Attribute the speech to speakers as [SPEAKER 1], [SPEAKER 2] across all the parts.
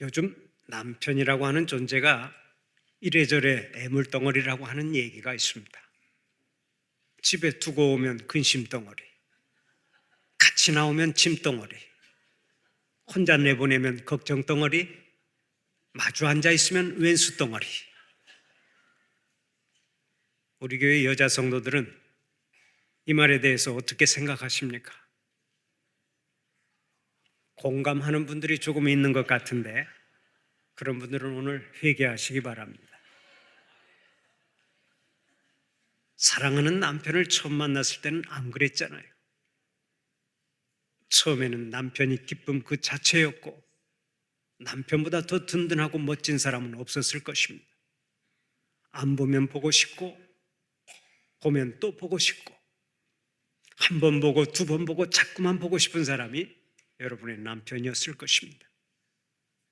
[SPEAKER 1] 요즘 남편이라고 하는 존재가 이래저래 애물덩어리라고 하는 얘기가 있습니다. 집에 두고 오면 근심덩어리, 같이 나오면 짐덩어리, 혼자 내보내면 걱정덩어리, 마주 앉아 있으면 왼수덩어리. 우리 교회 여자 성도들은 이 말에 대해서 어떻게 생각하십니까? 공감하는 분들이 조금 있는 것 같은데 그런 분들은 오늘 회개하시기 바랍니다. 사랑하는 남편을 처음 만났을 때는 안 그랬잖아요. 처음에는 남편이 기쁨 그 자체였고 남편보다 더 든든하고 멋진 사람은 없었을 것입니다. 안 보면 보고 싶고 보면 또 보고 싶고 한 번 보고 두 번 보고 자꾸만 보고 싶은 사람이 여러분의 남편이었을 것입니다.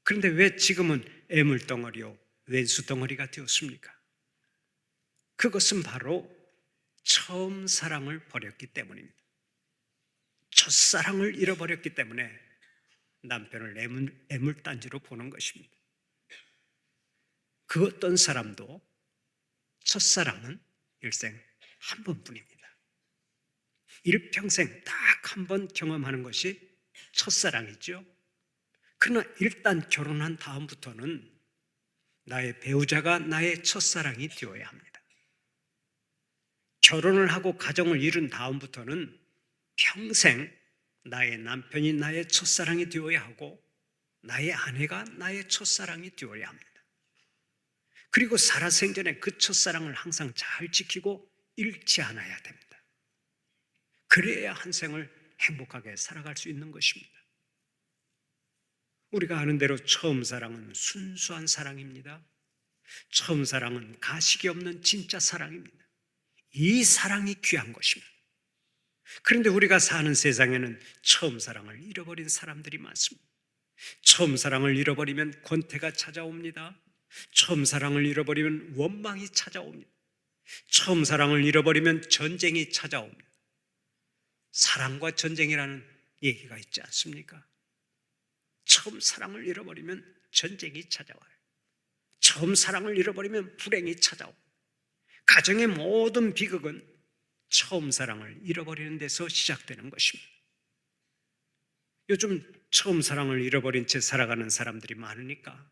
[SPEAKER 1] 그런데 왜 지금은 애물덩어리요 왼수덩어리가 되었습니까? 그것은 바로 처음 사랑을 버렸기 때문입니다. 첫사랑을 잃어버렸기 때문에 남편을 애물단지로 보는 것입니다. 그 어떤 사람도 첫사랑은 일생 한 번뿐입니다. 일평생 딱 한 번 경험하는 것이 첫사랑이죠. 그러나 일단 결혼한 다음부터는 나의 배우자가 나의 첫사랑이 되어야 합니다. 결혼을 하고 가정을 이룬 다음부터는 평생 나의 남편이 나의 첫사랑이 되어야 하고 나의 아내가 나의 첫사랑이 되어야 합니다. 그리고 살아생전에 그 첫사랑을 항상 잘 지키고 잃지 않아야 됩니다. 그래야 한 생을 행복하게 살아갈 수 있는 것입니다. 우리가 아는 대로 처음 사랑은 순수한 사랑입니다. 처음 사랑은 가식이 없는 진짜 사랑입니다. 이 사랑이 귀한 것입니다. 그런데 우리가 사는 세상에는 처음 사랑을 잃어버린 사람들이 많습니다. 처음 사랑을 잃어버리면 권태가 찾아옵니다. 처음 사랑을 잃어버리면 원망이 찾아옵니다. 처음 사랑을 잃어버리면 전쟁이 찾아옵니다. 사랑과 전쟁이라는 얘기가 있지 않습니까? 처음 사랑을 잃어버리면 전쟁이 찾아와요. 처음 사랑을 잃어버리면 불행이 찾아옵니다. 가정의 모든 비극은 처음 사랑을 잃어버리는 데서 시작되는 것입니다. 요즘 처음 사랑을 잃어버린 채 살아가는 사람들이 많으니까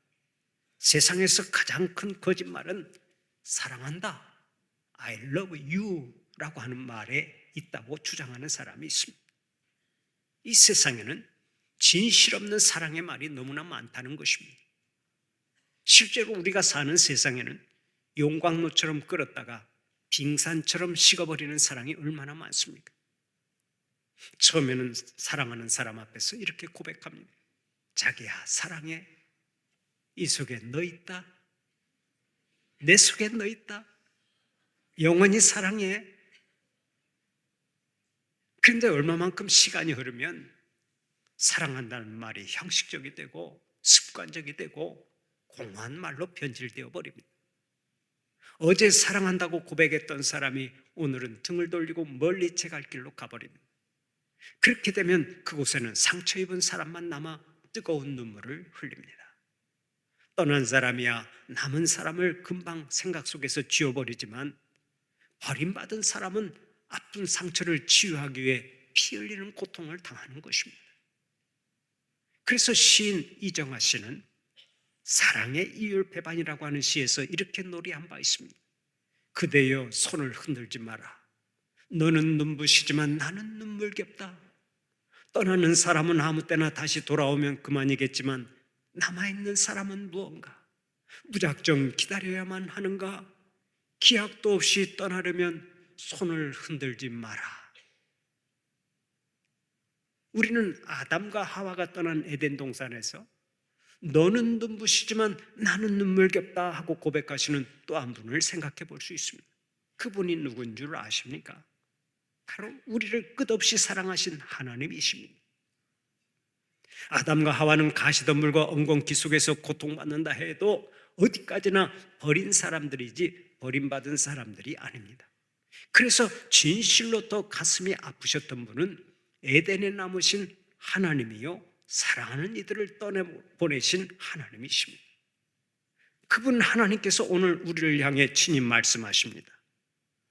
[SPEAKER 1] 세상에서 가장 큰 거짓말은 사랑한다, I love you 라고 하는 말에 있다고 주장하는 사람이 있습니다. 이 세상에는 진실 없는 사랑의 말이 너무나 많다는 것입니다. 실제로 우리가 사는 세상에는 용광로처럼 끓었다가 빙산처럼 식어버리는 사랑이 얼마나 많습니까? 처음에는 사랑하는 사람 앞에서 이렇게 고백합니다. 자기야 사랑해. 이 속에 너 있다. 내 속에 너 있다. 영원히 사랑해. 그런데 얼마만큼 시간이 흐르면 사랑한다는 말이 형식적이 되고 습관적이 되고 공허한 말로 변질되어 버립니다. 어제 사랑한다고 고백했던 사람이 오늘은 등을 돌리고 멀리 제 갈 길로 가버립니다. 그렇게 되면 그곳에는 상처 입은 사람만 남아 뜨거운 눈물을 흘립니다. 떠난 사람이야 남은 사람을 금방 생각 속에서 지워버리지만 버림받은 사람은 아픈 상처를 치유하기 위해 피 흘리는 고통을 당하는 것입니다. 그래서 시인 이정아 씨는 사랑의 이율배반이라고 하는 시에서 이렇게 노래한 바 있습니다. 그대여 손을 흔들지 마라. 너는 눈부시지만 나는 눈물겹다. 떠나는 사람은 아무 때나 다시 돌아오면 그만이겠지만 남아있는 사람은 무언가? 무작정 기다려야만 하는가? 기약도 없이 떠나려면 손을 흔들지 마라. 우리는 아담과 하와가 떠난 에덴 동산에서 너는 눈부시지만 나는 눈물겹다 하고 고백하시는 또 한 분을 생각해 볼 수 있습니다. 그분이 누군 줄 아십니까? 바로 우리를 끝없이 사랑하신 하나님이십니다. 아담과 하와는 가시덤불과 엉겅퀴 속에서 고통받는다 해도 어디까지나 버린 사람들이지 버림받은 사람들이 아닙니다. 그래서 진실로 더 가슴이 아프셨던 분은 에덴에 남으신 하나님이요 사랑하는 이들을 떠내보내신 하나님이십니다. 그분 하나님께서 오늘 우리를 향해 친히 말씀하십니다.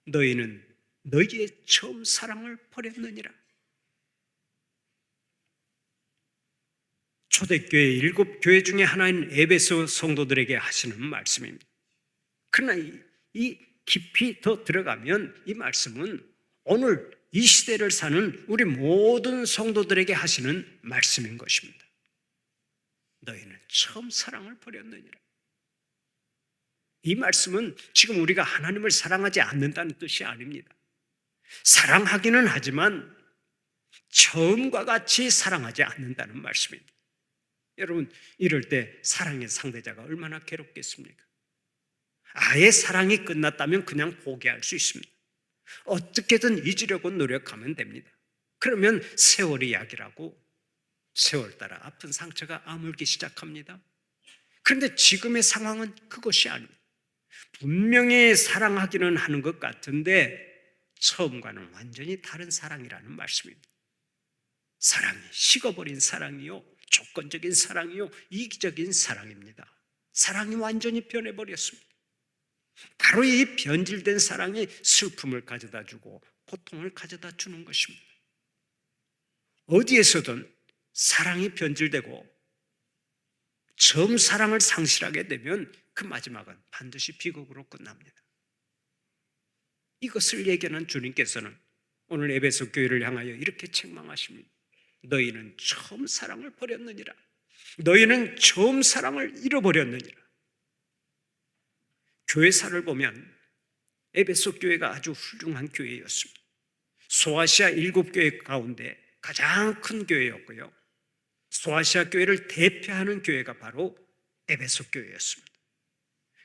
[SPEAKER 1] 너희는 너희의 처음 사랑을 버렸느니라. 초대교회 7교회 중에 하나인 에베소 성도들에게 하시는 말씀입니다. 그러나 이 깊이 더 들어가면 이 말씀은 오늘 이 시대를 사는 우리 모든 성도들에게 하시는 말씀인 것입니다. 너희는 처음 사랑을 버렸느니라. 이 말씀은 지금 우리가 하나님을 사랑하지 않는다는 뜻이 아닙니다. 사랑하기는 하지만 처음과 같이 사랑하지 않는다는 말씀입니다. 여러분, 이럴 때 사랑의 상대자가 얼마나 괴롭겠습니까? 아예 사랑이 끝났다면 그냥 포기할 수 있습니다. 어떻게든 잊으려고 노력하면 됩니다. 그러면 세월이 약이라고 세월 따라 아픈 상처가 아물기 시작합니다. 그런데 지금의 상황은 그것이 아닙니다. 분명히 사랑하기는 하는 것 같은데 처음과는 완전히 다른 사랑이라는 말씀입니다. 사랑이 식어버린 사랑이요, 조건적인 사랑이요, 이기적인 사랑입니다. 사랑이 완전히 변해버렸습니다. 바로 이 변질된 사랑이 슬픔을 가져다 주고 고통을 가져다 주는 것입니다. 어디에서든 사랑이 변질되고 처음 사랑을 상실하게 되면 그 마지막은 반드시 비극으로 끝납니다. 이것을 예견한 주님께서는 오늘 에베소 교회를 향하여 이렇게 책망하십니다. 너희는 처음 사랑을 버렸느니라. 너희는 처음 사랑을 잃어버렸느니라. 교회사를 보면 에베소 교회가 아주 훌륭한 교회였습니다. 소아시아 7교회 가운데 가장 큰 교회였고요. 소아시아 교회를 대표하는 교회가 바로 에베소 교회였습니다.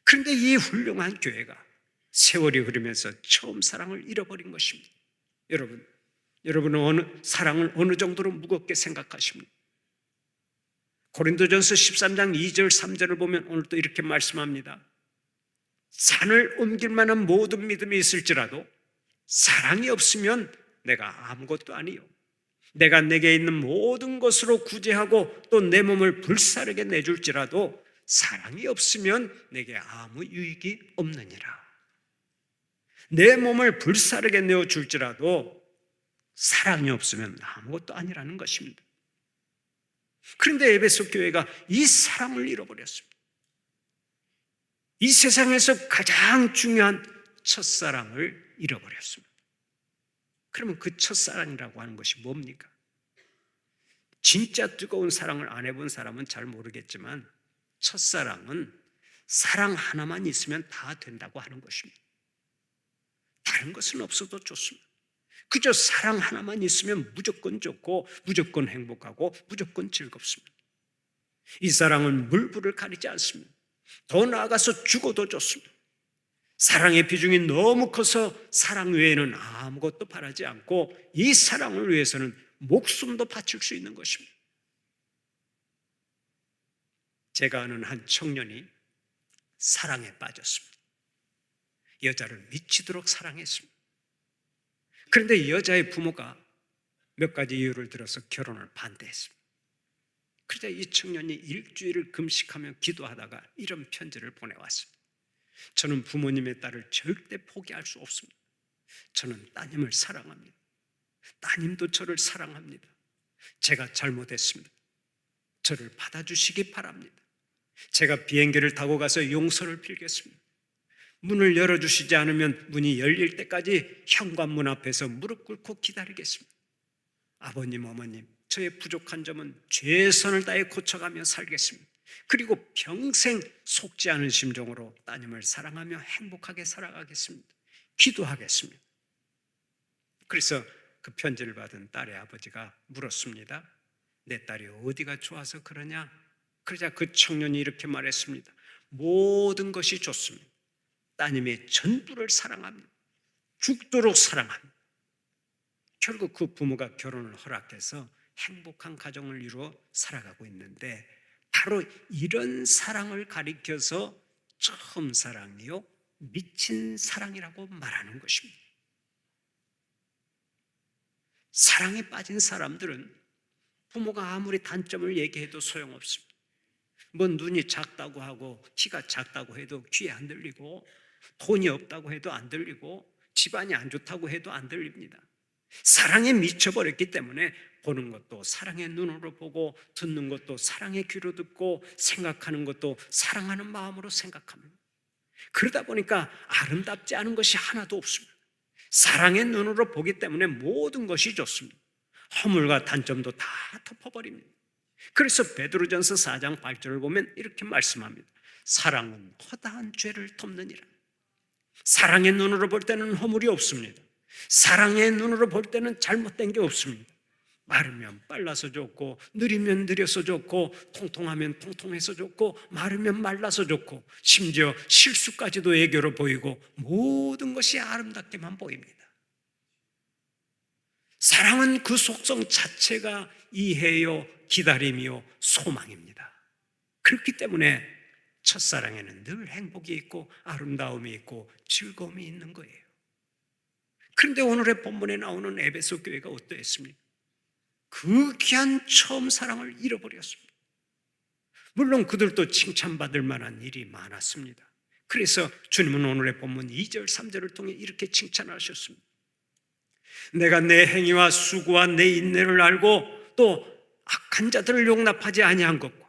[SPEAKER 1] 그런데 이 훌륭한 교회가 세월이 흐르면서 처음 사랑을 잃어버린 것입니다. 여러분은 사랑을 어느 정도로 무겁게 생각하십니까? 고린도전서 13장 2절 3절을 보면 오늘 또 이렇게 말씀합니다. 산을 옮길 만한 모든 믿음이 있을지라도 사랑이 없으면 내가 아무것도 아니요. 내가 내게 있는 모든 것으로 구제하고 또 내 몸을 불사르게 내줄지라도 사랑이 없으면 내게 아무 유익이 없느니라. 내 몸을 불사르게 내어줄지라도 사랑이 없으면 아무것도 아니라는 것입니다. 그런데 에베소 교회가 이 사랑을 잃어버렸습니다. 이 세상에서 가장 중요한 첫사랑을 잃어버렸습니다. 그러면 그 첫사랑이라고 하는 것이 뭡니까? 진짜 뜨거운 사랑을 안 해본 사람은 잘 모르겠지만 첫사랑은 사랑 하나만 있으면 다 된다고 하는 것입니다. 다른 것은 없어도 좋습니다. 그저 사랑 하나만 있으면 무조건 좋고 무조건 행복하고 무조건 즐겁습니다. 이 사랑은 물불을 가리지 않습니다. 더 나아가서 죽어도 좋습니다. 사랑의 비중이 너무 커서 사랑 외에는 아무것도 바라지 않고 이 사랑을 위해서는 목숨도 바칠 수 있는 것입니다. 제가 아는 한 청년이 사랑에 빠졌습니다. 여자를 미치도록 사랑했습니다. 그런데 여자의 부모가 몇 가지 이유를 들어서 결혼을 반대했습니다. 그러자 이 청년이 일주일을 금식하며 기도하다가 이런 편지를 보내왔습니다. 저는 부모님의 딸을 절대 포기할 수 없습니다. 저는 따님을 사랑합니다. 따님도 저를 사랑합니다. 제가 잘못했습니다. 저를 받아주시기 바랍니다. 제가 비행기를 타고 가서 용서를 빌겠습니다. 문을 열어주시지 않으면 문이 열릴 때까지 현관문 앞에서 무릎 꿇고 기다리겠습니다. 아버님, 어머님, 저의 부족한 점은 최선을 다해 고쳐가며 살겠습니다. 그리고 평생 속지 않은 심정으로 따님을 사랑하며 행복하게 살아가겠습니다. 기도하겠습니다. 그래서 그 편지를 받은 딸의 아버지가 물었습니다. 내 딸이 어디가 좋아서 그러냐? 그러자 그 청년이 이렇게 말했습니다. 모든 것이 좋습니다. 따님의 전부를 사랑합니다. 죽도록 사랑합니다. 결국 그 부모가 결혼을 허락해서 행복한 가정을 이루어 살아가고 있는데 바로 이런 사랑을 가리켜서 처음 사랑이요, 미친 사랑이라고 말하는 것입니다. 사랑에 빠진 사람들은 부모가 아무리 단점을 얘기해도 소용없습니다. 뭐 눈이 작다고 하고 키가 작다고 해도 귀에 안 들리고, 돈이 없다고 해도 안 들리고, 집안이 안 좋다고 해도 안 들립니다. 사랑에 미쳐버렸기 때문에 보는 것도 사랑의 눈으로 보고, 듣는 것도 사랑의 귀로 듣고, 생각하는 것도 사랑하는 마음으로 생각합니다. 그러다 보니까 아름답지 않은 것이 하나도 없습니다. 사랑의 눈으로 보기 때문에 모든 것이 좋습니다. 허물과 단점도 다 덮어버립니다. 그래서 베드로전서 4장 8절을 보면 이렇게 말씀합니다. 사랑은 허다한 죄를 덮느니라. 사랑의 눈으로 볼 때는 허물이 없습니다. 사랑의 눈으로 볼 때는 잘못된 게 없습니다. 마르면 빨라서 좋고, 느리면 느려서 좋고, 통통하면 통통해서 좋고, 마르면 말라서 좋고, 심지어 실수까지도 애교로 보이고, 모든 것이 아름답게만 보입니다. 사랑은 그 속성 자체가 이해요, 기다림이요, 소망입니다. 그렇기 때문에 첫사랑에는 늘 행복이 있고 아름다움이 있고 즐거움이 있는 거예요. 그런데 오늘의 본문에 나오는 에베소 교회가 어떠했습니까? 그 귀한 처음 사랑을 잃어버렸습니다. 물론 그들도 칭찬받을 만한 일이 많았습니다. 그래서 주님은 오늘의 본문 2절, 3절을 통해 이렇게 칭찬하셨습니다. 내가 내 행위와 수고와 내 인내를 알고 또 악한 자들을 용납하지 아니한 것과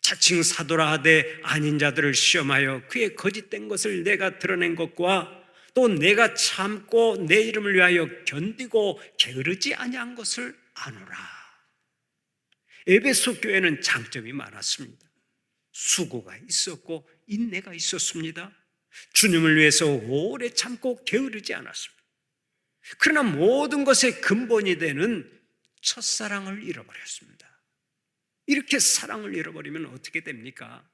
[SPEAKER 1] 자칭 사도라 하되 아닌 자들을 시험하여 그의 거짓된 것을 내가 드러낸 것과 또 내가 참고 내 이름을 위하여 견디고 게으르지 아니한 것을 아노라. 에베소 교회는 장점이 많았습니다. 수고가 있었고 인내가 있었습니다. 주님을 위해서 오래 참고 게으르지 않았습니다. 그러나 모든 것의 근본이 되는 첫사랑을 잃어버렸습니다. 이렇게 사랑을 잃어버리면 어떻게 됩니까?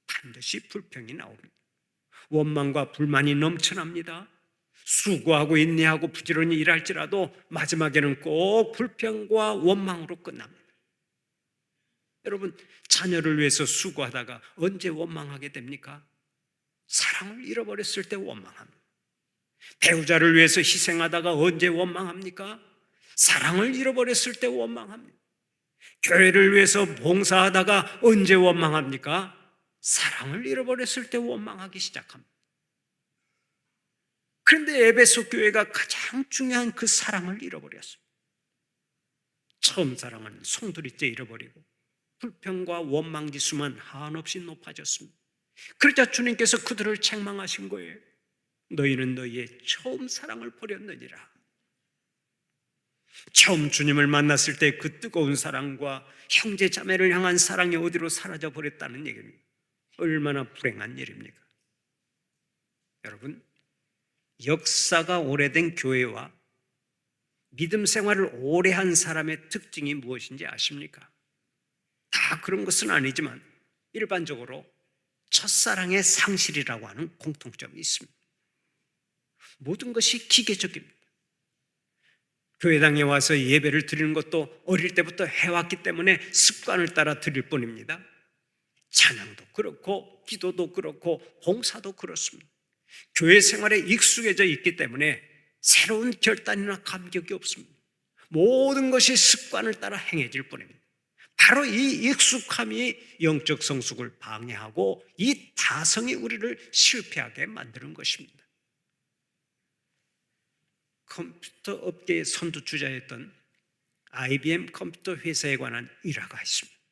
[SPEAKER 1] 반드시 불평이 나옵니다. 원망과 불만이 넘쳐납니다. 수고하고 인내하고 부지런히 일할지라도 마지막에는 꼭 불평과 원망으로 끝납니다. 여러분, 자녀를 위해서 수고하다가 언제 원망하게 됩니까? 사랑을 잃어버렸을 때 원망합니다. 배우자를 위해서 희생하다가 언제 원망합니까? 사랑을 잃어버렸을 때 원망합니다. 교회를 위해서 봉사하다가 언제 원망합니까? 사랑을 잃어버렸을 때 원망하기 시작합니다. 그런데 에베소 교회가 가장 중요한 그 사랑을 잃어버렸습니다. 처음 사랑은 송두리째 잃어버리고 불평과 원망 지수만 한없이 높아졌습니다. 그러자 주님께서 그들을 책망하신 거예요. 너희는 너희의 처음 사랑을 버렸느니라. 처음 주님을 만났을 때 그 뜨거운 사랑과 형제 자매를 향한 사랑이 어디로 사라져 버렸다는 얘기입니다. 얼마나 불행한 일입니까? 여러분, 역사가 오래된 교회와 믿음 생활을 오래 한 사람의 특징이 무엇인지 아십니까? 다 그런 것은 아니지만 일반적으로 첫사랑의 상실이라고 하는 공통점이 있습니다. 모든 것이 기계적입니다. 교회당에 와서 예배를 드리는 것도 어릴 때부터 해왔기 때문에 습관을 따라 드릴 뿐입니다. 찬양도 그렇고 기도도 그렇고 봉사도 그렇습니다. 교회 생활에 익숙해져 있기 때문에 새로운 결단이나 감격이 없습니다. 모든 것이 습관을 따라 행해질 뿐입니다. 바로 이 익숙함이 영적 성숙을 방해하고 이 다성이 우리를 실패하게 만드는 것입니다. 컴퓨터 업계의 선두주자였던 IBM 컴퓨터 회사에 관한 일화가 있습니다.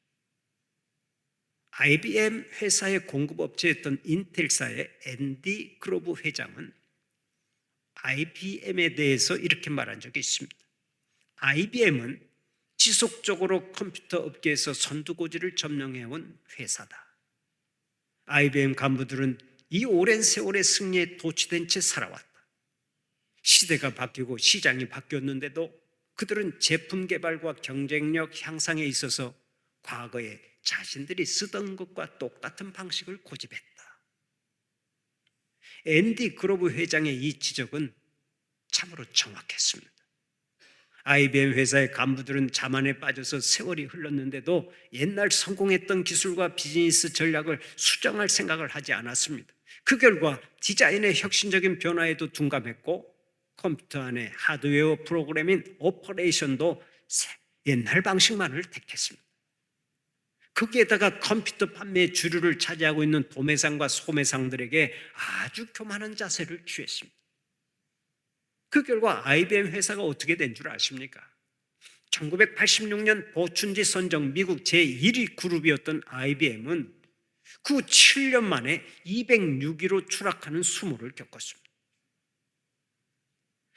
[SPEAKER 1] IBM 회사의 공급업체였던 인텔사의 앤디 그로브 회장은 IBM에 대해서 이렇게 말한 적이 있습니다. IBM은 지속적으로 컴퓨터 업계에서 선두고지를 점령해온 회사다. IBM 간부들은 이 오랜 세월의 승리에 도취된 채 살아왔다. 시대가 바뀌고 시장이 바뀌었는데도 그들은 제품 개발과 경쟁력 향상에 있어서 과거에 자신들이 쓰던 것과 똑같은 방식을 고집했다. 앤디 그로브 회장의 이 지적은 참으로 정확했습니다. IBM 회사의 간부들은 자만에 빠져서 세월이 흘렀는데도 옛날 성공했던 기술과 비즈니스 전략을 수정할 생각을 하지 않았습니다. 그 결과 디자인의 혁신적인 변화에도 둔감했고 컴퓨터 안의 하드웨어 프로그래밍 오퍼레이션도 옛날 방식만을 택했습니다. 거기에다가 컴퓨터 판매의 주류를 차지하고 있는 도매상과 소매상들에게 아주 교만한 자세를 취했습니다. 그 결과 IBM 회사가 어떻게 된 줄 아십니까? 1986년 보춘지 선정 미국 제1위 그룹이었던 IBM은 그 7년 만에 206위로 추락하는 수모를 겪었습니다.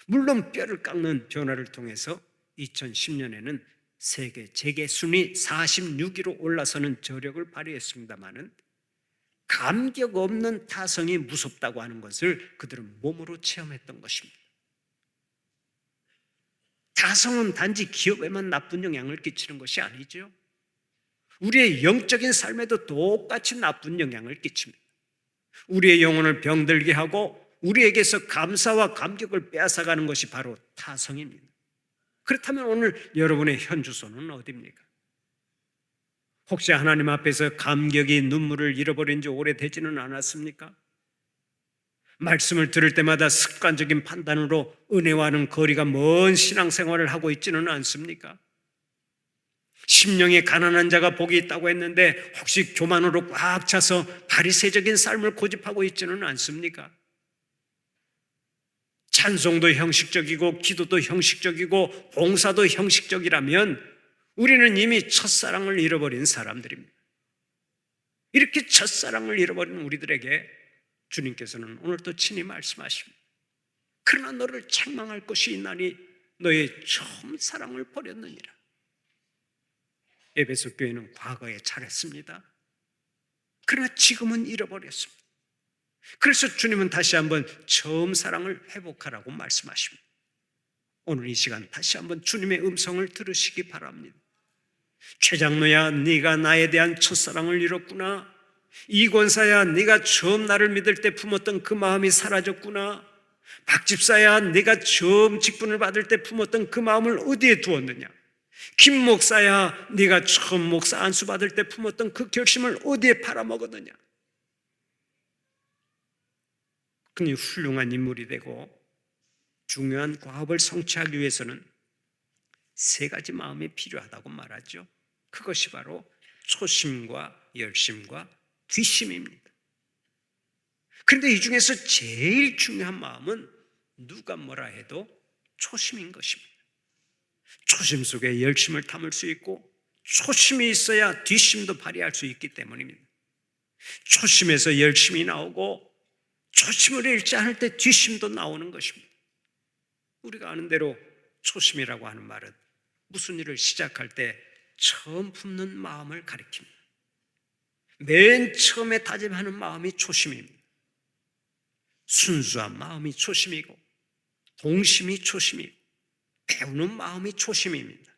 [SPEAKER 1] 물론 뼈를 깎는 변화를 통해서 2010년에는 세계 재계 순위 46위로 올라서는 저력을 발휘했습니다마는 감격 없는 타성이 무섭다고 하는 것을 그들은 몸으로 체험했던 것입니다. 타성은 단지 기업에만 나쁜 영향을 끼치는 것이 아니죠. 우리의 영적인 삶에도 똑같이 나쁜 영향을 끼칩니다. 우리의 영혼을 병들게 하고 우리에게서 감사와 감격을 빼앗아가는 것이 바로 타성입니다. 그렇다면 오늘 여러분의 현 주소는 어디입니까? 혹시 하나님 앞에서 감격이 눈물을 잃어버린 지 오래되지는 않았습니까? 말씀을 들을 때마다 습관적인 판단으로 은혜와는 거리가 먼 신앙생활을 하고 있지는 않습니까? 심령이 가난한 자가 복이 있다고 했는데 혹시 교만으로 꽉 차서 바리새적인 삶을 고집하고 있지는 않습니까? 찬송도 형식적이고 기도도 형식적이고 봉사도 형식적이라면 우리는 이미 첫사랑을 잃어버린 사람들입니다. 이렇게 첫사랑을 잃어버린 우리들에게 주님께서는 오늘도 친히 말씀하십니다. 그러나 너를 책망할 것이 있나니 너의 처음 사랑을 버렸느니라. 에베소 교회는 과거에 잘했습니다. 그러나 지금은 잃어버렸습니다. 그래서 주님은 다시 한번 처음 사랑을 회복하라고 말씀하십니다. 오늘 이 시간 다시 한번 주님의 음성을 들으시기 바랍니다. 최장로야, 네가 나에 대한 첫사랑을 잃었구나. 이권사야, 네가 처음 나를 믿을 때 품었던 그 마음이 사라졌구나. 박집사야, 네가 처음 직분을 받을 때 품었던 그 마음을 어디에 두었느냐. 김 목사야, 네가 처음 목사 안수 받을 때 품었던 그 결심을 어디에 팔아먹었느냐. 그니 훌륭한 인물이 되고 중요한 과업을 성취하기 위해서는 세 가지 마음이 필요하다고 말하죠. 그것이 바로 초심과 열심과 뒷심입니다. 그런데 이 중에서 제일 중요한 마음은 누가 뭐라 해도 초심인 것입니다. 초심 속에 열심을 담을 수 있고 초심이 있어야 뒷심도 발휘할 수 있기 때문입니다. 초심에서 열심이 나오고 초심을 잃지 않을 때 뒷심도 나오는 것입니다. 우리가 아는 대로 초심이라고 하는 말은 무슨 일을 시작할 때 처음 품는 마음을 가리킵니다. 맨 처음에 다짐하는 마음이 초심입니다. 순수한 마음이 초심이고 동심이 초심이고 배우는 마음이 초심입니다.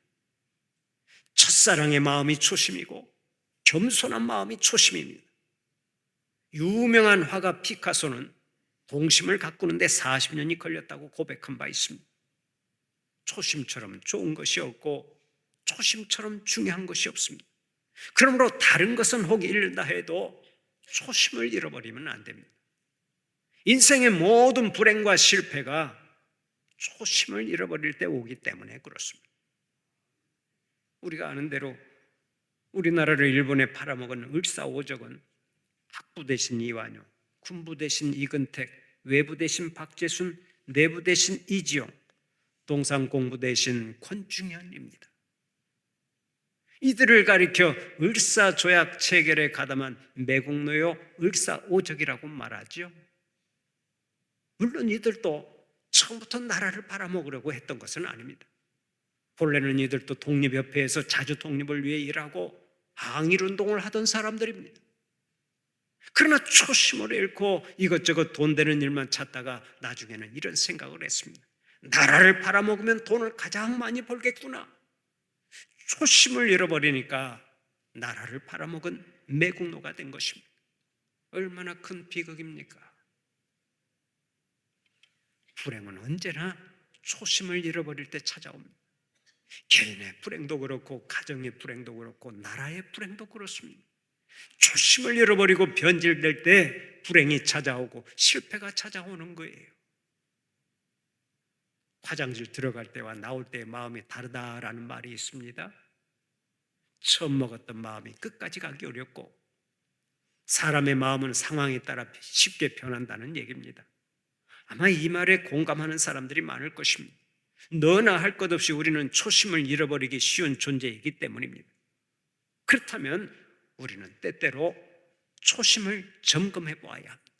[SPEAKER 1] 첫사랑의 마음이 초심이고 겸손한 마음이 초심입니다. 유명한 화가 피카소는 동심을 가꾸는데 40년이 걸렸다고 고백한 바 있습니다. 초심처럼 좋은 것이 없고 초심처럼 중요한 것이 없습니다. 그러므로 다른 것은 혹 잃는다 해도 초심을 잃어버리면 안 됩니다. 인생의 모든 불행과 실패가 초심을 잃어버릴 때 오기 때문에 그렇습니다. 우리가 아는 대로 우리나라를 일본에 팔아먹은 을사오적은 학부 대신 이완용, 군부 대신 이근택, 외부 대신 박재순, 내부 대신 이지용, 동상공부 대신 권중현입니다. 이들을 가리켜 을사조약 체결에 가담한 매국노요 을사오적이라고 말하죠. 물론 이들도 처음부터 나라를 팔아먹으려고 했던 것은 아닙니다. 본래는 이들도 독립협회에서 자주 독립을 위해 일하고 항일운동을 하던 사람들입니다. 그러나 초심을 잃고 이것저것 돈 되는 일만 찾다가 나중에는 이런 생각을 했습니다. 나라를 팔아먹으면 돈을 가장 많이 벌겠구나. 초심을 잃어버리니까 나라를 팔아먹은 매국노가 된 것입니다. 얼마나 큰 비극입니까? 불행은 언제나 초심을 잃어버릴 때 찾아옵니다. 개인의 불행도 그렇고 가정의 불행도 그렇고 나라의 불행도 그렇습니다. 초심을 잃어버리고 변질될 때 불행이 찾아오고 실패가 찾아오는 거예요. 화장실 들어갈 때와 나올 때의 마음이 다르다라는 말이 있습니다. 처음 먹었던 마음이 끝까지 가기 어렵고 사람의 마음은 상황에 따라 쉽게 변한다는 얘기입니다. 아마 이 말에 공감하는 사람들이 많을 것입니다. 너나 할 것 없이 우리는 초심을 잃어버리기 쉬운 존재이기 때문입니다. 그렇다면 우리는 때때로 초심을 점검해 보아야 합니다.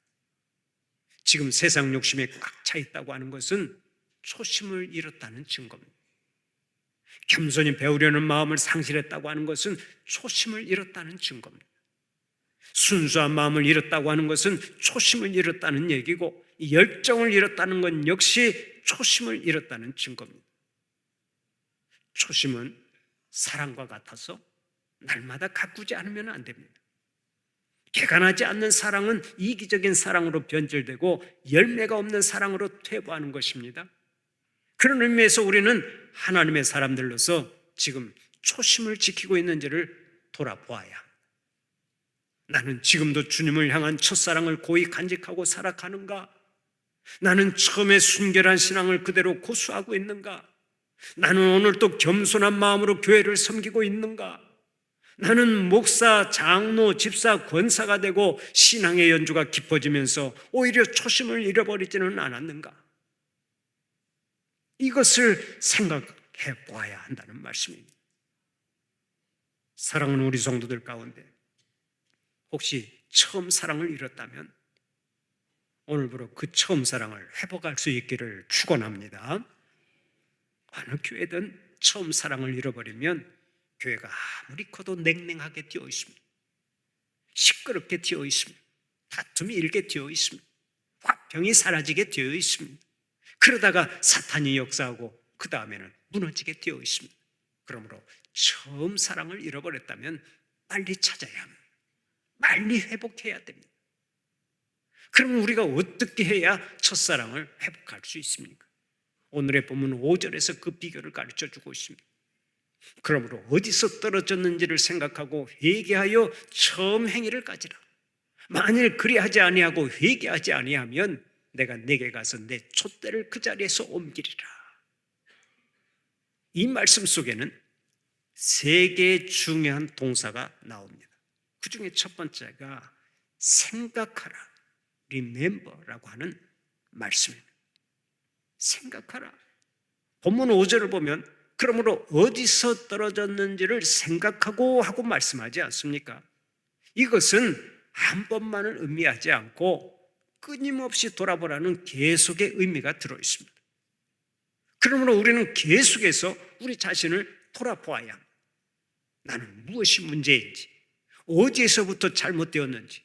[SPEAKER 1] 지금 세상 욕심에 꽉 차 있다고 하는 것은 초심을 잃었다는 증거입니다. 겸손히 배우려는 마음을 상실했다고 하는 것은 초심을 잃었다는 증거입니다. 순수한 마음을 잃었다고 하는 것은 초심을 잃었다는 얘기고, 열정을 잃었다는 건 역시 초심을 잃었다는 증거입니다. 초심은 사랑과 같아서 날마다 가꾸지 않으면 안 됩니다. 개간하지 않는 사랑은 이기적인 사랑으로 변질되고 열매가 없는 사랑으로 퇴보하는 것입니다. 그런 의미에서 우리는 하나님의 사람들로서 지금 초심을 지키고 있는지를 돌아보아야 합니다. 나는 지금도 주님을 향한 첫사랑을 고이 간직하고 살아가는가? 나는 처음에 순결한 신앙을 그대로 고수하고 있는가? 나는 오늘도 겸손한 마음으로 교회를 섬기고 있는가? 나는 목사, 장로, 집사, 권사가 되고 신앙의 연주가 깊어지면서 오히려 초심을 잃어버리지는 않았는가? 이것을 생각해 보아야 한다는 말씀입니다. 사랑하는 우리 성도들 가운데 혹시 처음 사랑을 잃었다면 오늘부로 그 처음 사랑을 회복할 수 있기를 축원합니다. 어느 교회든 처음 사랑을 잃어버리면 교회가 아무리 커도 냉랭하게 되어 있습니다. 시끄럽게 되어 있습니다. 다툼이 일게 되어 있습니다. 화평이 사라지게 되어 있습니다. 그러다가 사탄이 역사하고 그 다음에는 무너지게 되어 있습니다. 그러므로 처음 사랑을 잃어버렸다면 빨리 찾아야 합니다. 빨리 회복해야 됩니다. 그러면 우리가 어떻게 해야 첫사랑을 회복할 수 있습니까? 오늘의 본문 5절에서 그 비결을 가르쳐주고 있습니다. 그러므로 어디서 떨어졌는지를 생각하고 회개하여 처음 행위를 가지라. 만일 그리하지 아니하고 회개하지 아니하면 내가 내게 가서 내 촛대를 그 자리에서 옮기리라. 이 말씀 속에는 세 개의 중요한 동사가 나옵니다. 그 중에 첫 번째가 생각하라, remember라고 하는 말씀입니다. 생각하라. 본문 5절을 보면 그러므로 어디서 떨어졌는지를 생각하고 하고 말씀하지 않습니까? 이것은 한 번만을 의미하지 않고 끊임없이 돌아보라는 계속의 의미가 들어있습니다. 그러므로 우리는 계속해서 우리 자신을 돌아보아야 합니다. 나는 무엇이 문제인지, 어디에서부터 잘못되었는지,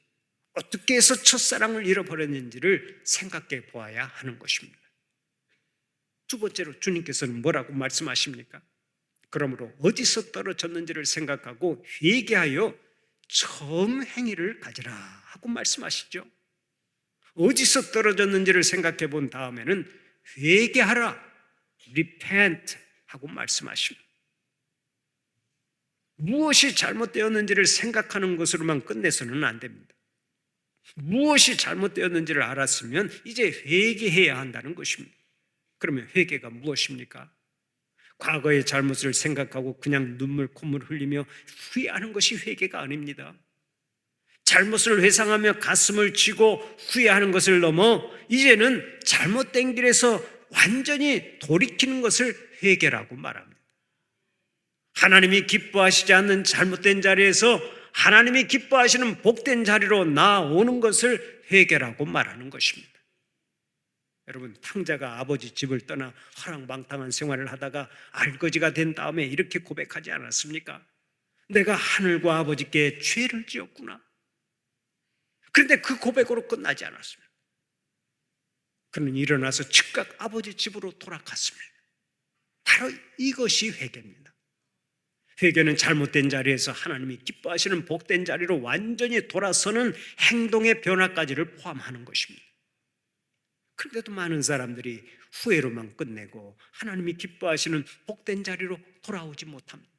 [SPEAKER 1] 어떻게 해서 첫사랑을 잃어버렸는지를 생각해 보아야 하는 것입니다. 두 번째로 주님께서는 뭐라고 말씀하십니까? 그러므로 어디서 떨어졌는지를 생각하고 회개하여 처음 행위를 가지라 하고 말씀하시죠. 어디서 떨어졌는지를 생각해 본 다음에는 회개하라, repent 하고 말씀하십니다. 무엇이 잘못되었는지를 생각하는 것으로만 끝내서는 안 됩니다. 무엇이 잘못되었는지를 알았으면 이제 회개해야 한다는 것입니다. 그러면 회개가 무엇입니까? 과거의 잘못을 생각하고 그냥 눈물 콧물 흘리며 후회하는 것이 회개가 아닙니다. 잘못을 회상하며 가슴을 쥐고 후회하는 것을 넘어 이제는 잘못된 길에서 완전히 돌이키는 것을 회개라고 말합니다. 하나님이 기뻐하시지 않는 잘못된 자리에서 하나님이 기뻐하시는 복된 자리로 나오는 것을 회개라고 말하는 것입니다. 여러분, 탕자가 아버지 집을 떠나 허랑방탕한 생활을 하다가 알거지가 된 다음에 이렇게 고백하지 않았습니까? 내가 하늘과 아버지께 죄를 지었구나. 그런데 그 고백으로 끝나지 않았습니다. 그는 일어나서 즉각 아버지 집으로 돌아갔습니다. 바로 이것이 회개입니다. 회개는 잘못된 자리에서 하나님이 기뻐하시는 복된 자리로 완전히 돌아서는 행동의 변화까지를 포함하는 것입니다. 그런데도 많은 사람들이 후회로만 끝내고 하나님이 기뻐하시는 복된 자리로 돌아오지 못합니다.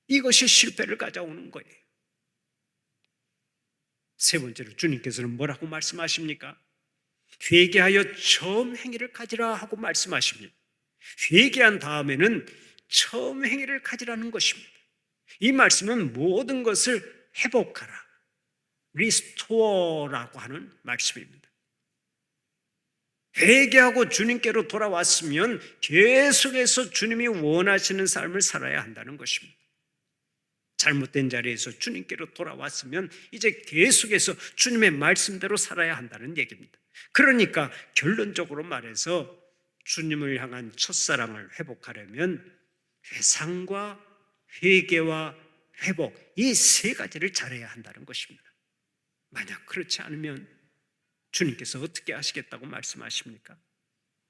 [SPEAKER 1] 이것이 실패를 가져오는 거예요. 세 번째로 주님께서는 뭐라고 말씀하십니까? 회개하여 처음 행위를 가지라 하고 말씀하십니다. 회개한 다음에는 처음 행위를 가지라는 것입니다. 이 말씀은 모든 것을 회복하라, 리스토어라고 하는 말씀입니다. 회개하고 주님께로 돌아왔으면 계속해서 주님이 원하시는 삶을 살아야 한다는 것입니다. 잘못된 자리에서 주님께로 돌아왔으면 이제 계속해서 주님의 말씀대로 살아야 한다는 얘기입니다. 그러니까 결론적으로 말해서 주님을 향한 첫사랑을 회복하려면 회상과 회개와 회복, 이 세 가지를 잘해야 한다는 것입니다. 만약 그렇지 않으면 주님께서 어떻게 하시겠다고 말씀하십니까?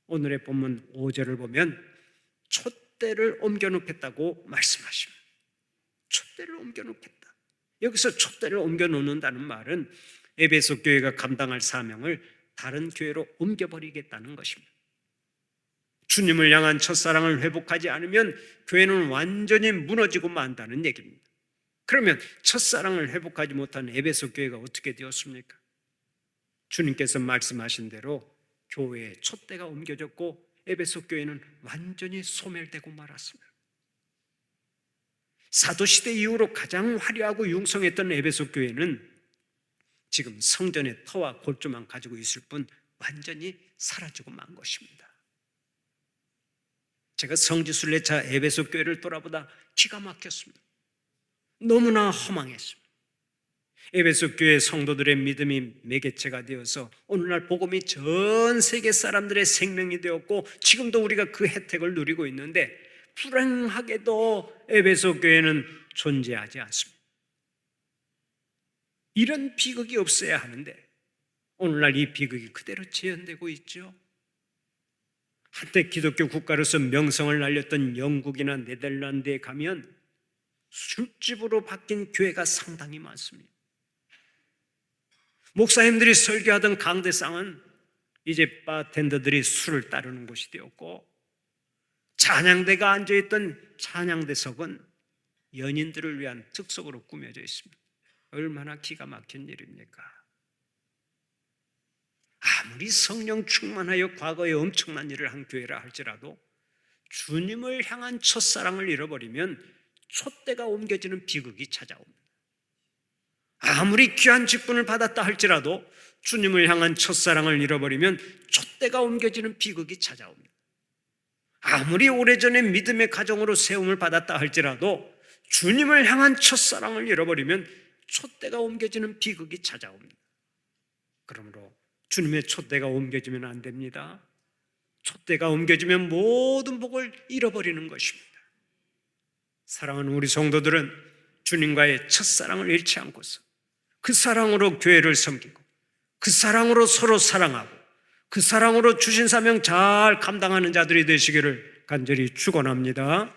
[SPEAKER 1] 오늘의 본문 5절을 보면 촛대를 옮겨놓겠다고 말씀하십니다. 촛대를 옮겨놓겠다. 여기서 촛대를 옮겨놓는다는 말은 에베소 교회가 감당할 사명을 다른 교회로 옮겨버리겠다는 것입니다. 주님을 향한 첫사랑을 회복하지 않으면 교회는 완전히 무너지고 만다는 얘기입니다. 그러면 첫사랑을 회복하지 못한 에베소 교회가 어떻게 되었습니까? 주님께서 말씀하신 대로 교회의 촛대가 옮겨졌고 에베소 교회는 완전히 소멸되고 말았습니다. 사도시대 이후로 가장 화려하고 융성했던 에베소 교회는 지금 성전의 터와 골조만 가지고 있을 뿐 완전히 사라지고 만 것입니다. 제가 성지순례차 에베소 교회를 돌아보다 기가 막혔습니다. 너무나 허망했습니다. 에베소 교회 성도들의 믿음이 매개체가 되어서 오늘날 복음이 전 세계 사람들의 생명이 되었고 지금도 우리가 그 혜택을 누리고 있는데 불행하게도 에베소 교회는 존재하지 않습니다. 이런 비극이 없어야 하는데 오늘날 이 비극이 그대로 재현되고 있죠. 한때 기독교 국가로서 명성을 날렸던 영국이나 네덜란드에 가면 술집으로 바뀐 교회가 상당히 많습니다. 목사님들이 설교하던 강대상은 이제 바텐더들이 술을 따르는 곳이 되었고 찬양대가 앉아있던 찬양대석은 연인들을 위한 특석으로 꾸며져 있습니다. 얼마나 기가 막힌 일입니까? 아무리 성령 충만하여 과거에 엄청난 일을 한 교회라 할지라도 주님을 향한 첫사랑을 잃어버리면 촛대가 옮겨지는 비극이 찾아옵니다. 아무리 귀한 직분을 받았다 할지라도 주님을 향한 첫사랑을 잃어버리면 촛대가 옮겨지는 비극이 찾아옵니다. 아무리 오래전에 믿음의 가정으로 세움을 받았다 할지라도 주님을 향한 첫사랑을 잃어버리면 촛대가 옮겨지는 비극이 찾아옵니다. 그러므로 주님의 촛대가 옮겨지면 안 됩니다. 촛대가 옮겨지면 모든 복을 잃어버리는 것입니다. 사랑하는 우리 성도들은 주님과의 첫사랑을 잃지 않고서 그 사랑으로 교회를 섬기고 그 사랑으로 서로 사랑하고 그 사랑으로 주신 사명 잘 감당하는 자들이 되시기를 간절히 축원합니다.